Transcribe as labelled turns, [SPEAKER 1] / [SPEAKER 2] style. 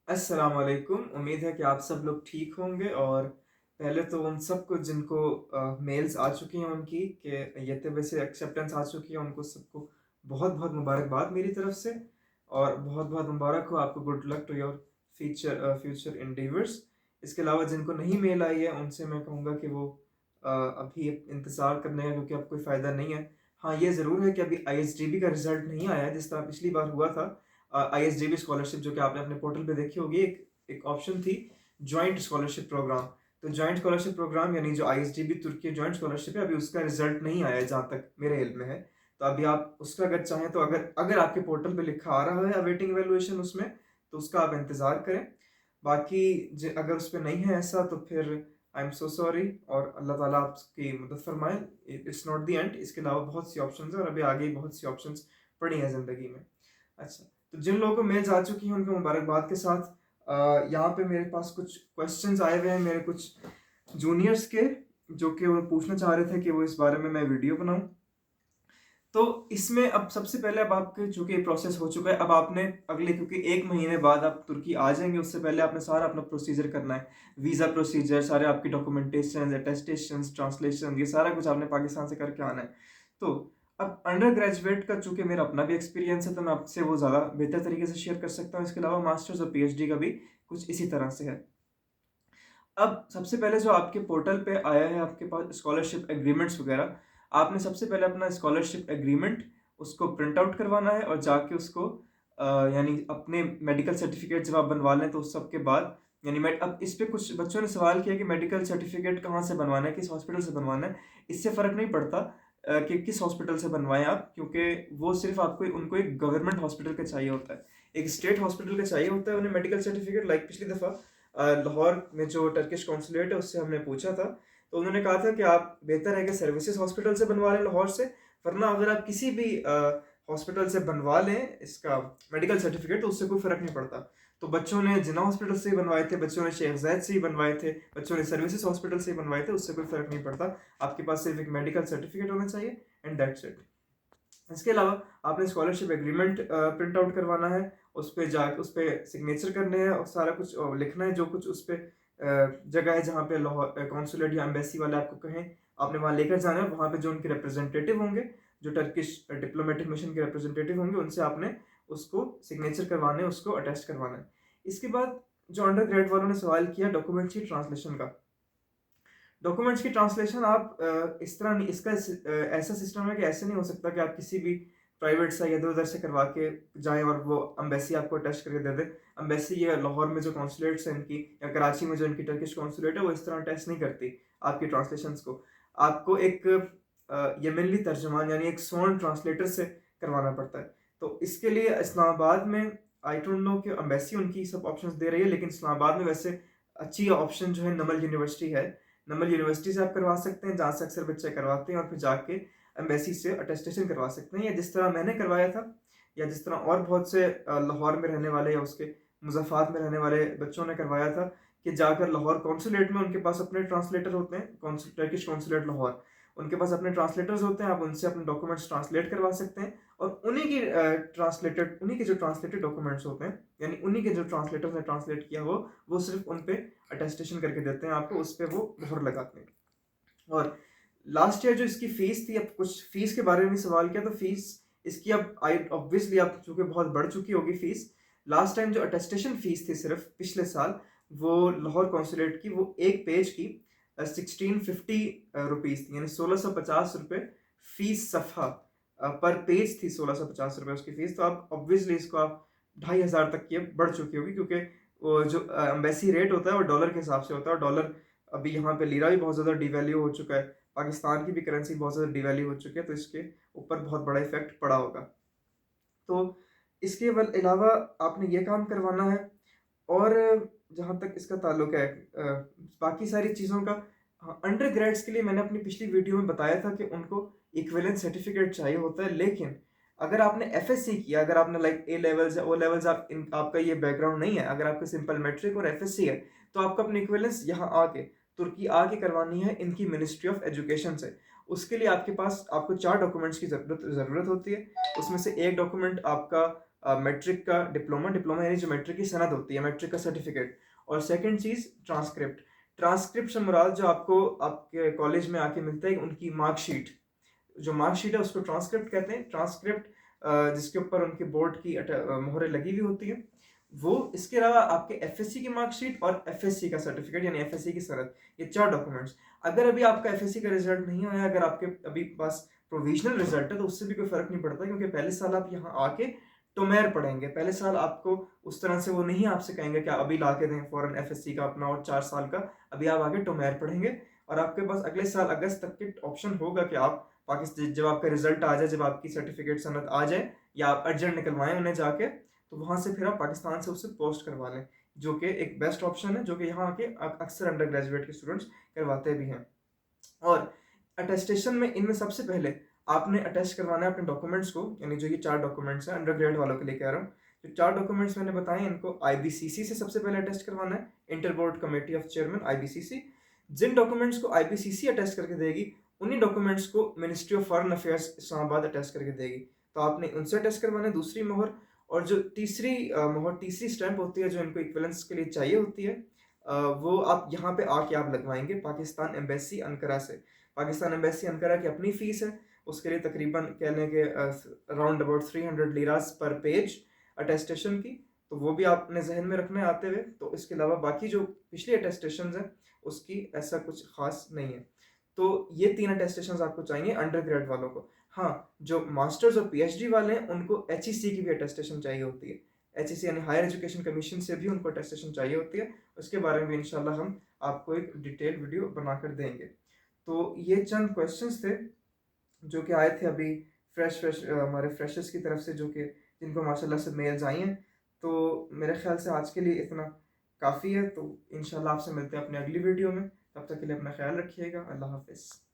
[SPEAKER 1] अस्सलाम वालेकुम। उम्मीद है कि आप सब लोग ठीक होंगे। और पहले तो उन सबको जिनको मेल्स आ चुकी हैं उनकी कि यतबे से एक्सेप्टेंस आ चुकी है, उनको सबको बहुत बहुत मुबारकबाद मेरी तरफ से। और बहुत बहुत मुबारक हो आपको, good luck to your future endeavours. इसके अलावा जिनको नहीं मेल आई है उनसे मैं कहूँगा कि वो अभी इंतज़ार करने का, क्योंकि अब कोई फ़ायदा नहीं है। हाँ, ये ज़रूर है कि अभी आईएसडीबी का रिजल्ट नहीं आया है जिस तरह पिछली बार हुआ था। आईएसडीबी स्कॉलरशिप जो कि आपने अपने पोर्टल पे देखी होगी, एक एक ऑप्शन थी जॉइंट स्कॉलरशिप प्रोग्राम। तो जॉइंट स्कॉलरशिप प्रोग्राम यानी जो आईएसडीबी तुर्की जॉइंट स्कॉलरशिप है, अभी उसका रिजल्ट नहीं आया है जहाँ तक मेरे इल्म में है। तो अभी आप उसका अगर चाहें तो अगर अगर आपके पोर्टल पे लिखा आ रहा है अवेटिंग इवैल्यूएशन उसमें, तो उसका आप इंतज़ार करें। बाकी अगर उस पर नहीं है ऐसा तो फिर आई एम सो सॉरी, और अल्लाह ताला आपकी मदद फरमाए। इट्स नॉट द एंड, इसके अलावा बहुत सी ऑप्शंस हैं और अभी आगे बहुत सी ऑप्शंस पड़ी हैं ज़िंदगी में। अच्छा, तो जिन लोगों को मेल्स आ चुकी हैं उनको मुबारकबाद के साथ यहाँ पे मेरे पास कुछ क्वेश्चंस आए हुए हैं मेरे कुछ जूनियर्स के, जो कि वो पूछना चाह रहे थे कि वो इस बारे में मैं वीडियो बनाऊं। तो इसमें अब सबसे पहले, अब आपके चूंकि प्रोसेस हो चुका है, अब आपने अगले, क्योंकि 1 महीने बाद आप तुर्की आ जाएंगे, उससे पहले आपने सारा अपना प्रोसीजर करना है। वीज़ा प्रोसीजर, सारे आपकी डॉक्यूमेंटेशन, अटेस्टेशन, ट्रांसलेशन, ये सारा कुछ आपने पाकिस्तान से करके आना है। तो अब अंडर ग्रेजुएट का चूंकि मेरा अपना भी एक्सपीरियंस है, तो मैं आपसे वो ज़्यादा बेहतर तरीके से शेयर कर सकता हूँ। इसके अलावा मास्टर्स और पीएचडी का भी कुछ इसी तरह से है। अब सबसे पहले जो आपके पोर्टल पे आया है आपके पास स्कॉलरशिप एग्रीमेंट्स वगैरह, आपने सबसे पहले अपना स्कॉलरशिप एग्रीमेंट उसको प्रिंट आउट करवाना है और जाके उसको यानी अपने मेडिकल सर्टिफिकेट जब आप बनवा लें तो उस सब के बाद, यानी अब इस पे कुछ बच्चों ने सवाल किया कि मेडिकल सर्टिफिकेट कहाँ से बनवाना है, किस हॉस्पिटल से बनवाना है। इससे फ़र्क नहीं पड़ता कि किस हॉस्पिटल से बनवाएं आप, क्योंकि वो सिर्फ आपको उनको एक गवर्नमेंट हॉस्पिटल का चाहिए होता है, एक स्टेट हॉस्पिटल का चाहिए होता है उन्हें मेडिकल सर्टिफिकेट। लाइक पिछली दफ़ा लाहौर में जो टर्किश कॉन्सुलेट है उससे हमने पूछा था, तो उन्होंने कहा था कि आप बेहतर है कि सर्विसेज हॉस्पिटल से बनवा लें लाहौर से, वरना अगर आप किसी भी हॉस्पिटल से बनवा लें इसका मेडिकल सर्टिफिकेट तो उससे कोई फ़र्क नहीं पड़ता। तो बच्चों ने जिन्ना हॉस्पिटल से ही बनवाए थे, बच्चों ने शेख ज़ायद से ही बनवाए थे, बच्चों ने सर्विसेज हॉस्पिटल से ही बनवाए थे, उससे कोई फ़र्क नहीं पड़ता। आपके पास सिर्फ एक मेडिकल सर्टिफिकेट होना चाहिए एंड दैट्स इट। इसके अलावा आपने स्कॉलरशिप एग्रीमेंट प्रिंट आउट करवाना है, उस पे जाके उस पे सिग्नेचर करने हैं और सारा कुछ लिखना है, जो कुछ उस पे जगह है जहाँ पे लाहौर कॉन्सुलेट या एम्बेसी वाले आपको कहें, आपने वहाँ लेकर जाना है। वहाँ पे जो उनके रिप्रेजेंटेटिव होंगे, जो टर्किश डिप्लोमेटिक मिशन के रिप्रेजेंटेटिव होंगे, उनसे आपने उसको सिग्नेचर करवाने, उसको अटेस्ट करवाना है। इसके बाद जो अंडर ग्रेड वालों ने सवाल किया डॉक्यूमेंट्स की ट्रांसलेशन का, डॉक्यूमेंट्स की ट्रांसलेशन आप इस तरह नहीं, इसका ऐसा सिस्टम है कि ऐसे नहीं हो सकता कि आप किसी भी प्राइवेट से या इधर उधर से करवा के जाएं और वो अम्बेसी आपको अटैच करके दे दे। अम्बेसी ये लाहौर में जो कॉन्सुलेट्स हैं इनकी, या कराची में जो इनकी टर्किश कॉन्सुलेट है, वो इस तरह अटैच नहीं करती आपकी ट्रांसलेशंस को। आपको एक यमनली तर्जमान यानी एक स्वर्ण ट्रांसलेटर से करवाना पड़ता है। तो इसके लिए इस्लामाबाद में, आई डोंट नो कि अम्बेसी उनकी सब ऑप्शंस दे रही है, लेकिन इस्लामाबाद में वैसे अच्छी ऑप्शन जो है नमल यूनिवर्सिटी है। नमल यूनिवर्सिटी से आप करवा सकते हैं, जहाँ से अक्सर बच्चे करवाते हैं, और फिर जाके एम्बेसी से अटेस्टेशन करवा सकते हैं, या जिस तरह मैंने करवाया था, या जिस तरह और बहुत से लाहौर में रहने वाले या उसके मुज़फ़्फ़रात में रहने वाले बच्चों ने करवाया था, कि जाकर लाहौर कॉन्सुलेट में, उनके पास अपने ट्रांसलेटर होते हैं, टर्किश कॉन्सुलेट लाहौर, उनके पास अपने ट्रांसलेटर्स होते हैं, आप उनसे अपने डॉक्यूमेंट्स ट्रांसलेट करवा सकते हैं। और उन्हीं के जो ट्रांसलेटेड डॉक्यूमेंट्स होते हैं, यानी उन्हीं के जो ट्रांसलेटर्स ने ट्रांसलेट किया वो सिर्फ उन पे अटेस्टेशन करके देते हैं आपको, उस पर वो मोहर लगाते हैं। और लास्ट ईयर जो इसकी फीस थी, अब कुछ फीस के बारे में भी सवाल किया, तो फीस इसकी अब आई ऑब्वियसली आप चूंकि बहुत बढ़ चुकी होगी फीस। लास्ट टाइम जो अटेस्टेशन फीस थी सिर्फ पिछले साल, वो लाहौर कॉन्सुलेट की, वो एक पेज की 1650 रुपीज़ थी, यानी 1650 रुपये फीस सफ़ा पर पेज थी, 1650 रुपये उसकी फीस। तो आप ऑब्वियसली इसको आप 2500 तक की अब बढ़ चुकी होगी, क्योंकि वो जो एम्बेसी रेट होता है वो डॉलर के हिसाब से होता है, और डॉलर अभी यहाँ पे लीरा भी बहुत ज़्यादा डिवैल्यू हो चुका है, पाकिस्तान की भी करेंसी बहुत ज़्यादा डिवैल्यू हो चुकी है, तो इसके ऊपर बहुत बड़ा इफेक्ट पड़ा होगा। तो इसके अलावा आपने ये काम करवाना है। और जहाँ तक इसका ताल्लुक है बाकी सारी चीज़ों का, हाँ, अंडर ग्रेड्स के लिए मैंने अपनी पिछली वीडियो में बताया था कि उनको इक्विवेलेंट सर्टिफिकेट चाहिए होता है, लेकिन अगर आपने एफएससी किया, अगर आपने लाइक ए लेवल्स या ओ लेवल्स, आपका ये बैकग्राउंड नहीं है, अगर आपका सिंपल मैट्रिक और एफएससी है, तो आपको अपनी इक्विवेलेंस यहाँ आके तुर्की आके करवानी है इनकी मिनिस्ट्री ऑफ एजुकेशन से। उसके लिए आपको 4 डॉक्यूमेंट्स की ज़रूरत होती है। उसमें से एक डॉक्यूमेंट आपका मैट्रिक का डिप्लोमा, डिप्लोमा यानी जो मैट्रिक की सनद होती है, मैट्रिक का सर्टिफिकेट। और सेकंड चीज़ ट्रांसक्रिप्ट। ट्रांसक्रिप्ट से मुराद जो आपको आपके कॉलेज में आके मिलता है उनकी मार्कशीट, जो मार्कशीट है उसको ट्रांसक्रिप्ट कहते हैं। ट्रांसक्रिप्ट जिसके ऊपर उनके बोर्ड की मोहरें लगी हुई होती है वो। इसके अलावा आपके एफएससी की मार्कशीट और एफएससी का सर्टिफिकेट यानी एफएससी की सनद, ये 4 डॉक्यूमेंट्स। अगर अभी आपका एफएससी का रिजल्ट नहीं आया, अगर आपके अभी पास प्रोविजनल रिजल्ट है, तो उससे भी कोई फर्क नहीं पड़ता, क्योंकि पहले साल आप यहाँ आके टोमेर पढ़ेंगे। पहले साल आपको उस तरह से वो नहीं आपसे कहेंगे कि अभी ला के दें फॉरन एफएससी का अपना और 4 साल का, अभी आप आके टोमेर पढ़ेंगे और आपके पास अगले साल अगस्त तक के ऑप्शन होगा कि आप पाकिस्तान, जब आपका रिजल्ट आ जाए, जब आपकी सर्टिफिकेट सनद आ जाए या आप अर्जेंट निकलवाएं उन्हें जाके, तो वहाँ से फिर आप पाकिस्तान से उससे पोस्ट करवा लें, जो कि एक बेस्ट ऑप्शन है, जो कि यहाँ आके अक्सर अंडर ग्रेजुएट के स्टूडेंट्स करवाते भी हैं। और अटेस्टेशन में इनमें सबसे पहले आपने अटेस्ट करवाना है अपने डॉक्यूमेंट्स को, यानी जो ये 4 डॉक्यूमेंट्स हैं, अंडर ग्रेड वालों के लिए कह रहा हूँ। जो 4 डॉक्यूमेंट्स मैंने बताए इनको आईबीसीसी से सबसे पहले अटेस्ट करवाना है, inter board committee of chairman, IBCC. जिन डॉक्यूमेंट्स को आईबीसीसी अटेस्ट करके देगी, उन्हीं डॉक्यूमेंट्स को ministry of foreign affairs Islamabad attest करके देगी, तो आपने उनसे अटेस्ट करवाना है दूसरी मोहर। और जो तीसरी मोहर, तीसरी स्टैंप होती है जो इनको इक्विवेलेंस के लिए चाहिए होती है, वो आप यहाँ पे आके आप लगवाएंगे पाकिस्तान एम्बेसी अंकारा से। पाकिस्तान एम्बेसी अंकारा की अपनी फ़ीस है, उसके लिए तकरीबन कह लें कि अराउंड अबाउट 300 लिरास पर पेज अटेस्टेशन की, तो वो भी आपने जहन में रखना है आते हुए। तो इसके अलावा बाकी जो पिछली अटेस्टेशन हैं उसकी ऐसा कुछ खास नहीं है। तो ये 3 अटेस्टेशन आपको चाहिए अंडर ग्रेड वालों को। हाँ, जो मास्टर्स और पीएचडी वाले हैं उनको एचईसी की भी अटेस्टेशन चाहिए होती है। एचईसी यानी हायर एजुकेशन कमीशन से भी उनको अटेस्टेशन चाहिए होती है। उसके बारे में भी इंशाल्लाह हम आपको एक डिटेल वीडियो बनाकर देंगे। तो ये चंद क्वेश्चंस थे जो कि आए थे अभी फ्रेश हमारे फ्रेशर्स की तरफ से, जो कि जिनको माशाल्लाह से मेल्स आई हैं। तो मेरे ख्याल से आज के लिए इतना काफ़ी है। तो इंशाल्लाह आपसे मिलते हैं अपनी अगली वीडियो में। तब तक के लिए अपना ख्याल रखिएगा। अल्लाह हाफिज़।